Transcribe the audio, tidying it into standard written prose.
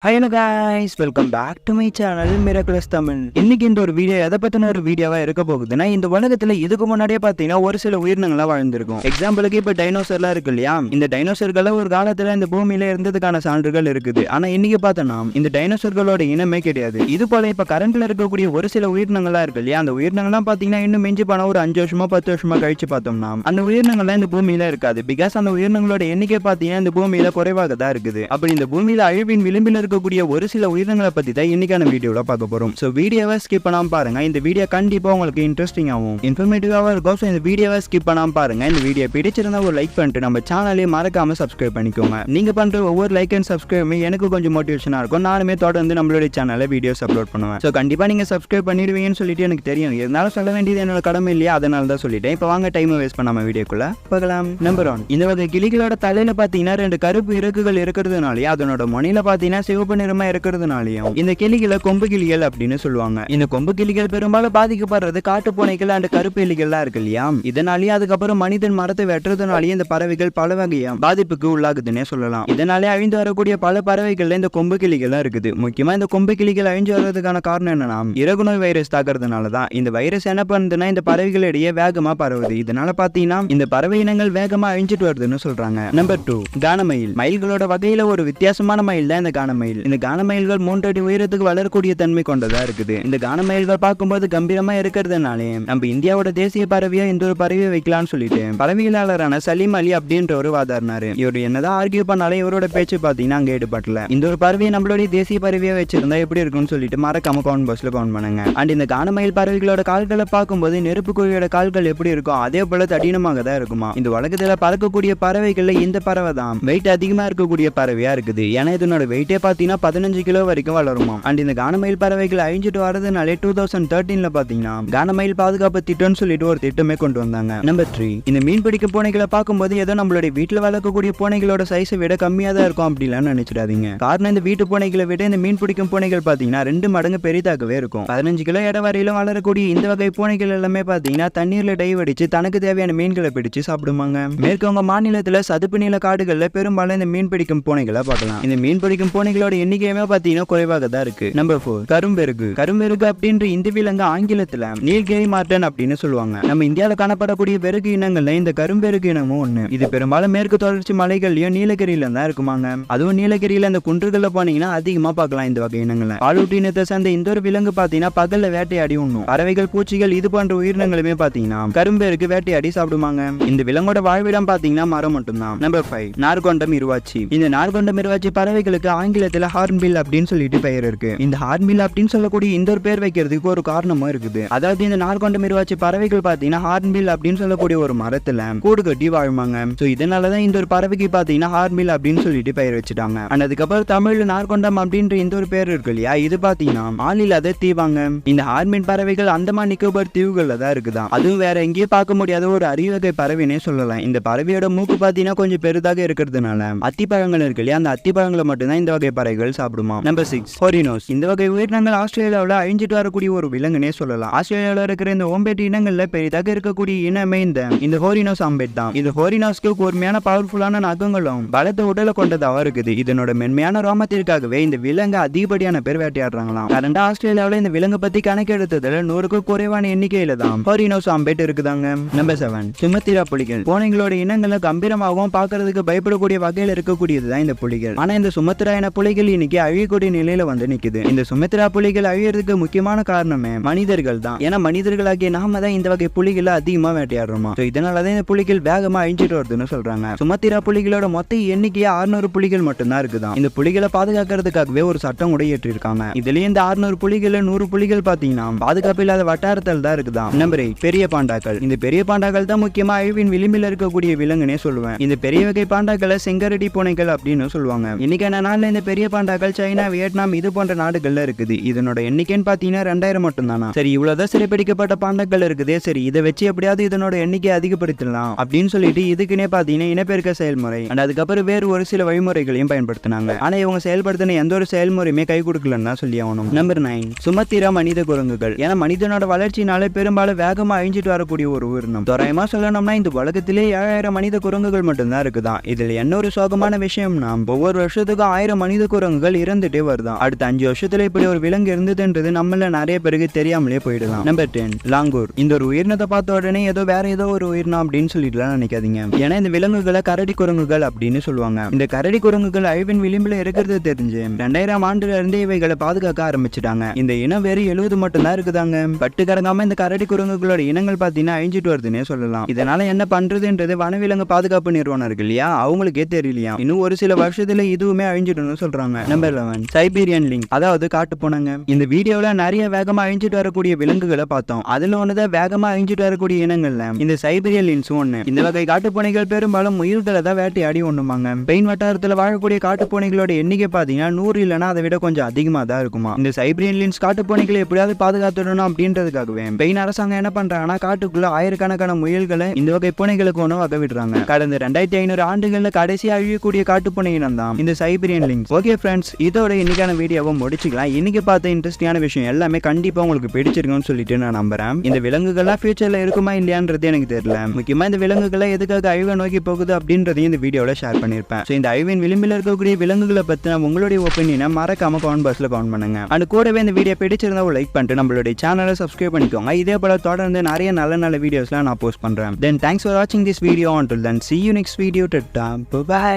Hello guys, welcome back to my channel Miraculous Tamil. இன்னைக்கு இந்த ஒரு வீடியோ எதை பத்தின ஒரு வீடியோவா இருக்க போகுதுன்னா, இந்த உலகத்துல இதுக்கு முன்னாடியே பாத்தீங்கன்னா ஒரு சில உயிரினங்களா வாழ்ந்திருக்கும். எக்ஸாம்பிளுக்கு இப்ப டைனோசர்லாம் இருக்கு இல்லையா, இந்த டைனோசர்கள் ஒரு காலத்துல இந்த பூமியில இருந்ததுக்கான சான்றுகள் இருக்குது. ஆனா இன்னைக்கு பார்த்தோம்னா இந்த டைனோசர்களோட இனமே கிடையாது. இது போல இப்ப கரண்ட்ல இருக்கக்கூடிய ஒரு சில உயிரினங்களா இருக்கு இல்லையா, அந்த உயிரினங்கள்லாம் பாத்தீங்கன்னா இன்னும் மிஞ்சி போன ஒரு 5 வருஷமா 10 வருஷமா கழிச்சு பார்த்தோம்னா அந்த உயிரினங்கள்லாம் இந்த பூமியில இருக்காது. பிகாஸ் அந்த உயிரினங்களோட எண்ணிக்கை பாத்தீங்கன்னா இந்த பூமியில குறைவாக தான் இருக்குது. அப்படி இந்த பூமியில அழிவின் விளிம்பில் இருக்கக்கூடிய ஒரு சில உயிரினங்களை பத்தி தான் இன்னைக்கான வீடியோல பார்க்க போறோம். சோ வீடியோவை ஸ்கிப் பண்ணாம பாருங்க. இந்த வீடியோ கண்டிப்பா உங்களுக்கு இன்ட்ரெஸ்டிங் ஆகும், இன்ஃபர்மேட்டிவாவும் இருக்கும். சோ இந்த வீடியோவை ஸ்கிப் பண்ணாம பாருங்க. இந்த வீடியோ பிடிச்சிருந்தா ஒரு லைக் பண்ணிட்டு நம்ம சேனலையும் மறக்காம சப்ஸ்கிரைப் பண்ணிக்கோங்க. நீங்க பண்ற ஒவ்வொரு லைக் அண்ட் சப்ஸ்கிரைப் எனக்கு கொஞ்சம் மோட்டிவேஷனா இருக்கும். நானுமே தொடர்ந்து நம்மளுடைய சேனல்ல வீடியோஸ் அப்லோட் பண்ணுவேன். சோ கண்டிப்பா நீங்க சப்ஸ்கிரைப் பண்ணிடுவீங்கன்னு சொல்லிட்டு எனக்கு தெரியும். இருந்தாலும் சொல்ல வேண்டியது என்னோட கடமை இல்லையா, அதனால தான் சொல்லிட்டேன். இப்போ வாங்க டைம் வேஸ்ட் பண்ணாம வீடியோக்குள்ள போகலாம். நம்பர் 1, இந்த வகை கிளிகளோட தலையில பாத்தீங்கன்னா 2 கருப்பு இறக்குகள் இருக்கிறதுனாலயே அதனோட முனையில பாத்தீங்கன்னா சிவப்பு நிறமா இருக்கிறதுனாலயும் இந்த கிளிகளை கொம்பு கிளிகள் அப்படின்னு சொல்லுவாங்க. இந்த கொம்பு கிளிகள் பெரும்பாலும் பாதிக்கப்படுறது காட்டு பூனைகள் அண்ட் கருப்பு எலிகள்லாம் இருக்கு இல்லையா, இதனாலேயே அதுக்கப்புறம் மனிதன் மரத்தை வெட்டுறதுனாலேயே இந்த பறவைகள் பல வகையா பாதிப்புக்கு உள்ளாகுதுன்னே சொல்லலாம். இதனாலே அழிந்து வரக்கூடிய பல பறவைகள்ல இந்த கொம்பு கிளிகள்லாம் இருக்குது. முக்கியமா இந்த கொம்பு கிளிகள் அழிஞ்சு வர்றதுக்கான காரணம் என்னன்னா, இறகுநோய் வைரஸ் தாக்குறதுனாலதான். இந்த வைரஸ் என்ன பண்ணுதுன்னா இந்த பறவைகளிடையே வேகமா பரவுது. இதனால பாத்தீங்கன்னா இந்த பறவை இனங்கள் வேகமா அழிஞ்சிட்டு வருதுன்னு சொல்றாங்க. நம்பர் 2, கானமயில். மயில்களோட வகையில ஒரு வித்தியாசமான மயில் தான் இந்த கானமயில். இந்த கானமயில்கள் 3 அடி உயரத்துக்கு வளரக்கூடிய தன்மை கொண்டதா இருக்குது. இந்த கானமயில்கள் பார்க்கும்போது கம்பீரமா இருக்கிறதுனாலே நம்ம இந்தியாவோட தேசிய பறவையா இந்த ஒரு பறவையை வைக்கலாம்னு சொல்லிட்டு பறவையாளரான சலீம் அலி அப்படின்ற ஒரு வாதாடினாரு. இவர் என்னதான் ஆர்கியூ பண்ணாலே இவரோட பேச்சு பாத்தீங்கன்னா அங்க ஈடுபடல. இந்த ஒரு பறவையை நம்மளுடைய தேசிய பறவையா வச்சிருந்தா எப்படி இருக்கும்னு சொல்லிட்டு மறக்காம கமெண்ட் பாக்ஸ்ல கமெண்ட் பண்ணுங்க. அண்ட் இந்த கானமயில் பறவைகளோட கால்களை பார்க்கும்போது நெருப்பு கோழியோட கால்கள் எப்படி இருக்கும் அதே போல தடினமாக தான் இருக்குமா. இந்த உலகத்துல பறக்கக்கூடிய பறவைகள்ல இந்த பறவை தான் வெயிட் அதிகமா இருக்கக்கூடிய பறவையா இருக்குது. ஏன்னா இதனோட வெயிட்டே பாத்தீங்கன்னா 15 கிலோ வரைக்கும் வளருமா. அண்ட் இந்த கானமயில் பறவைகள் அழிஞ்சிட்டு வரதுனாலே 2013ல பாத்தீங்கன்னா கானமயில் பாதுகாப்பு திட்டம்னு சொல்லிட்டு ஒரு திட்டமே கொண்டு வந்தாங்க. நம்பர் 3, இந்த மீன் பிடிக்க பூனைகளை பார்க்கும்போது ஏதோ நம்மளுடைய வீட்டுல வளர்க்கக்கூடிய பூனைகளோட சைஸை விட கம்மியா தான் இருக்கும் அப்படிலாம் நினைச்சிடாதீங்க. காரணம் இந்த வீட்டு பூனைகளை விட இந்த மீன் பிடிக்கும் பூனைகள் பாத்தீங்கன்னா 2 மடங்கு பெரிதாகவே இருக்கும். 15 கிலோ எடை வரையிலும் வளரக்கூடிய இந்த வகை பூனைகள் எல்லாமே பாத்தீங்கன்னா தண்ணீர்ல டைவ் அடிச்சு தனக்கு தேவையான மீன்களை பிடிச்சு சாப்பிடுவாங்க. மேற்குவங்க மாநிலத்துல சதுப்பு நில காடுகள்ல பெரும்பாலும் இந்த மீன் பிடிக்கும் பூனைகளை பார்க்கலாம். இந்த மீன் பிடிக்கும் பூனைகளோட எண்ணிக்கையுமே பாத்தீங்கன்னா குறைவாக தான் இருக்கு. நம்பர் 4, கரும்பெருகு. கரும்பெருகு அப்படின்ற இந்த விலங்கு ஆங்கிலத்துல நீல்கிரி மார்டன் அப்படின்னு சொல்லுவாங்க. நம்ம இந்தியாவில காணப்படக்கூடிய பெருகு இனங்கள்ல இந்த கரும்பெருகு இனமும் ஒண்ணு. இது பெரும்பாலும் மேற்கு தொடர்ச்சி மலைகள்லயும் நீலகிரியில தான் இருக்குமாங்க. அதுவும் நீலகிரியில இந்த குன்றுகள்ல போனீங்கன்னா அதிகமா பார்க்கலாம் இந்த வகை இனங்களை. பாலூட்டி இனத்தை சேர்ந்த இந்த ஒரு விலங்கு பாத்தீங்கன்னா பகல்ல வேட்டையாடி உண்ணும். பறவைகள், பூச்சிகள் இது போன்ற உயிரினங்களுமே பாத்தீங்கன்னா கரும்பெருகு வேட்டையாடி சாப்பிடுவாங்க. இந்த விலங்கோட வாழ்விடம் பாத்தீங்கன்னா மரம் மட்டும்தான். நம்பர் 5, நார்கொண்டம் இருவாச்சி. இந்த நார்கொண்டம் இருவாச்சி பறவைகளுக்கு ஆங்கிலத்துல ஹார்ன்பில் அப்படின்னு சொல்லிட்டு பெயர் இருக்கு. இந்த ஹார்ன்பில் அப்படின்னு சொல்லக்கூடிய இந்த ஒரு பேர் வைக்கிறதுக்கு ஒரு காரணமும் இருக்குது. அதாவது இந்த நார்கொண்டம் இருவாச்சி பறவைகள் பாத்தீங்கன்னா ஹார்ன்பில் அப்படின்னு சொல்லக்கூடிய ஒரு மரத்துல கூடு கட்டி வாழ்வாங்க. சோ இதனாலதான் இந்த ஒரு பறவைக்கு பாத்தீங்கன்னா ஹார்ன்பில் அப்படின்னு சொல்லிட்டு பெயர் வச்சுட்டாங்க. அண்ட் அதுக்கப்புறம் தமிழ்ல நார்கொண்டம் அப்படின்ற இந்த ஒரு பேர் இருக்கு இல்லையா, இது பாத்தீங்கன்னா ஆளில்லாத தீவாங்க. இந்த ஹார்ன்பில் பறவைகள் அந்தமான் நிக்கோபார் தீவுகள்ல தான் இருக்குதான். அதுவும் வேற எங்கேயும் பார்க்க முடியாத ஒரு அரிய வகை பறவைனே சொல்லலாம். இந்த பறவையோட மூக்கு பாத்தீங்கன்னா கொஞ்சம் பெரிதாக இருக்கிறதுனால அத்திப்பழங்கள் இருக்கு இல்லையா, அந்த அத்திப்பழங்களை மட்டும்தான் இந்த வகை பறவைகள் சாப்பிடுமா. நம்பர் 6, ஹோரினோஸ். இந்த வகை உயிரினங்கள் ஆஸ்திரேலியாவில் அழிஞ்சிட்டு வரக்கூடிய ஒரு விலங்குனே சொல்லலாம். ஆஸ்திரேலியாவில் இருக்கிற இந்த ஓம்பேட் இனங்கள்ல பெரிதாக இருக்கக்கூடிய இனமே இந்த ஹோரினோஸ் ஆம்பேட் தான். இது ஹோரினோஸ்க்கு கூர்மையான பவர்ஃபுல்லான நகங்களும் பலத்த உடலை கொண்டதாக இருக்குது. இதனோட மென்மையான ரோமத்திற்காகவே இந்த விலங்கு அதிகப்படியான பேர் வேட்டையாடுறாங்களாம். கரண்டா ஆஸ்திரேலியாவில் இந்த விலங்கு பத்தி கணக்கெடுத்ததுல 100க்கும் குறைவான எண்ணிக்கையில தான் ஹோரினோஸ் ஆம்பேட் இருக்குதாங்க. நம்பர் 7, சுமத்திரா புலிகள். பூனைகளோட இனங்கள்ல கம்பீரமாகவும் பார்க்கறதுக்கு பயப்படக்கூடிய வகையில் இருக்கக்கூடியதுதான் இந்த புலிகள். ஆனா இந்த சுமத்திரா என புலிகள் இன்னைக்கு அழியக்கூடிய நிலையில வந்து நிக்குது. இந்த சுமத்திரா புலிகள் அழியறதுக்கு முக்கியமான காரணமே மனிதர்கள் தான். ஏன்னா மனிதர்களாகிய நாம தான் இந்த வகை புலிகளை அதிகமா வேட்டையாடுறோமா. இதனாலதான் இந்த புலிகள் வேகமா அழிஞ்சிட்டு வருதுன்னு சொல்றாங்க. சுமத்திரா புலிகளோட மொத்த எண்ணிக்கையா 600 புலிகள் மட்டும்தான் இருக்குதான். இந்த புலிகளை பாதுகாக்கிறதுக்காகவே ஒரு சட்டம் கூட ஏற்றிருக்காங்க. இதுலயே இந்த 600 புலிகள் 100 புலிகள் பாத்தீங்கன்னா பாதுகாப்பு இல்லாத வட்டாரத்தில் தான் இருக்குதான். நம்பர் 8, பெரிய பாண்டாக்கள். இந்த பெரிய பாண்டாக்கள் தான் முக்கியமா அழிவின் விளிம்பில் இருக்கக்கூடிய விலங்குனே சொல்லுவேன். இந்த பெரிய வகை பாண்டாக்களை செங்கரடி பூனைகள் அப்படின்னு சொல்லுவாங்க. இன்னைக்கான நாள்ல இந்த பெரிய பாண்டாக்கள் சைனா, வியட்நாம் இது போன்ற நாடுகள்ல இருக்குது. இதனோட எண்ணிக்கைன்னு பாத்தீங்கன்னா 2000 மட்டும் தானா. சரி, இவ்வளவுதான் சிறைப்பிடிக்கப்பட்ட பாண்டாக்கள் இருக்குதே, சரி இதை வச்சு எப்படியாவது இதனோட எண்ணிக்கை அதிகப்படுத்தலாம் அப்படின்னு சொல்லிட்டு இதுக்குன்னே பாத்தீங்கன்னா இனப்பெருக்க செயல்முறை அண்ட் அதுக்கப்புறம் வேறு ஒரு சில வழிமுறைகளையும் பயன்படுத்தினாங்க. ஆனா இவங்க செயல்படுத்தின எந்த ஒரு செயல்முறையுமே கை கொடுக்கலன்னு தான் சொல்லி ஆகணும். நம்பர் 9, சுமத்திரா மனித குரங்குகள். ஏன்னா மனிதனோட வளர்ச்சினால பெரும்பாலும் வேகமா அழிஞ்சிட்டு வரக்கூடிய ஒரு உயிரினம். தோராயமா சொல்லணும்னா இந்த உலகத்திலே 7000 மனித குரங்குகள் மட்டும்தான் இருக்குதான். இதுல என்ன ஒரு சோகமான விஷயம்னா ஒவ்வொரு வருஷத்துக்கும் 1000 மனித குரங்குகள் இறந்துட்டே வருதான். அடுத்த 5 வருஷத்துல இப்படி ஒரு விலங்கு இருந்ததுன்றது நம்மள நிறைய பேருக்கு தெரியாமலே போயிடலாம். Number 10 langur. இந்த ஒரு உயிரினத்தை பார்த்த உடனே வேற ஏதோ ஒரு உயிரினம் அப்படின்னு சொல்லிட்டுலாம் நினைக்காதீங்க. ஏன்னா இந்த விலங்குகளை கரடி குரங்குகள் அப்படின்னு சொல்லுவாங்க. இந்த கரடி குரங்குகள் அழிவின் விளிம்பில் இருக்கிறது தெரிஞ்சு 2000 ஆண்டுல இருந்தே இவைகளை பாதுகாக்க ஆரம்பிச்சுட்டாங்க. இந்த இனம் வேறு 70 மட்டும் தான் இருக்குதாங்க. பட்டு கடங்காம இந்த கரடி குரங்குகளோட இனங்கள் பாத்தீங்கன்னா அழிஞ்சிட்டு வருதுன்னே சொல்லலாம். இதனால என்ன பண்றதுன்றது வனவிலங்கு பாதுகாப்பு நிறுவனம் இருக்கு இல்லையா, அவங்களுக்கே தெரியலையா. இன்னும் ஒரு சில வருஷத்துல இதுவுமே அழிஞ்சிடும் சொல்றாங்க. நம்பர் 11 சைபீரியன் லிங்க், அதாவது காட்டு பூனைங்க. இந்த வீடியோல நிறைய வேகமா அழிஞ்சிட்டு வரக்கூடிய விலங்குகளை பார்த்தோம். அதுல ஒண்ணுதான் வேகமா அழிஞ்சிட்டு வரக்கூடிய இனங்கள்ல இந்த சைபீரியன் லிங்க்ஸ் ஒண்ணு. இந்த வகை காட்டுப்பூனைகள் பெரும்பாலும் முயல்களை தான் வேட்டையாடி ஒண்ணுமாங்க. பெயின் வட்டாரத்துல வாழக்கூடிய காட்டுப்பூனைகளோட எண்ணிக்கை பாத்தீங்கன்னா 100 இல்லைன்னா அதை விட கொஞ்சம் அதிகமா தான் இருக்குமா. இந்த சைபீரியன் லிங்க்ஸ் காட்டுப்பூனைகளை எப்படியாவது பாதுகாத்துடணும் அப்படின்றதுக்காகவே பெயின் அரசாங்கம் என்ன பண்றாங்கன்னா காட்டுக்குள்ள ஆயிரக்கணக்கான முயல்களை இந்த வகை பூனைகளுக்கு உணவாக விடுறாங்க. கடந்த 2500 ஆண்டுகள்ல கடைசி அழியக்கூடிய காட்டுப்பூனை இனம் தான் இந்த சைபீரியன் லிங்க்ஸ். ஓகே ஃப்ரெண்ட்ஸ், இதோட இன்னைக்கான வீடியோவை முடிச்சுக்கலாம். இன்னைக்கு பார்த்த இன்ட்ரெஸ்டிங்கான விஷயம் எல்லாமே கண்டிப்பா உங்களுக்கு பிடிச்சிருக்கும்னு சொல்லிட்டு நான் நம்புறேன். இந்த விலங்குகள்லாம் ஃபியூச்சர்ல இருக்குமா இல்லையான்றது எனக்கு தெரியல. முக்கியமா இந்த விலங்குகளை எதுக்காக அழிவை நோக்கி போகுது அப்படின்றதையும் இந்த வீடியோல ஷேர் பண்ணிருப்பேன். இந்த அழிவின் விளிம்பில் இருக்கக்கூடிய விலங்குகளை பத்தி உங்களுடைய ஒப்பீனியனை மறக்காம கமெண்ட் பாக்ஸ்ல கமெண்ட் பண்ணுங்க. அண்ட் கூடவே இந்த வீடியோ பிடிச்சிருந்தா லைக் பண்ணிட்டு நம்மளுடைய சேனலை சப்ஸ்கிரைப் பண்ணிக்கோங்க. இதே போல தொடர்ந்து நிறைய நல்ல நல்ல வீடியோஸ்லாம் நான் போஸ்ட் பண்றேன். Then thanks for watching this video. Until then, see you next video. Bye bye.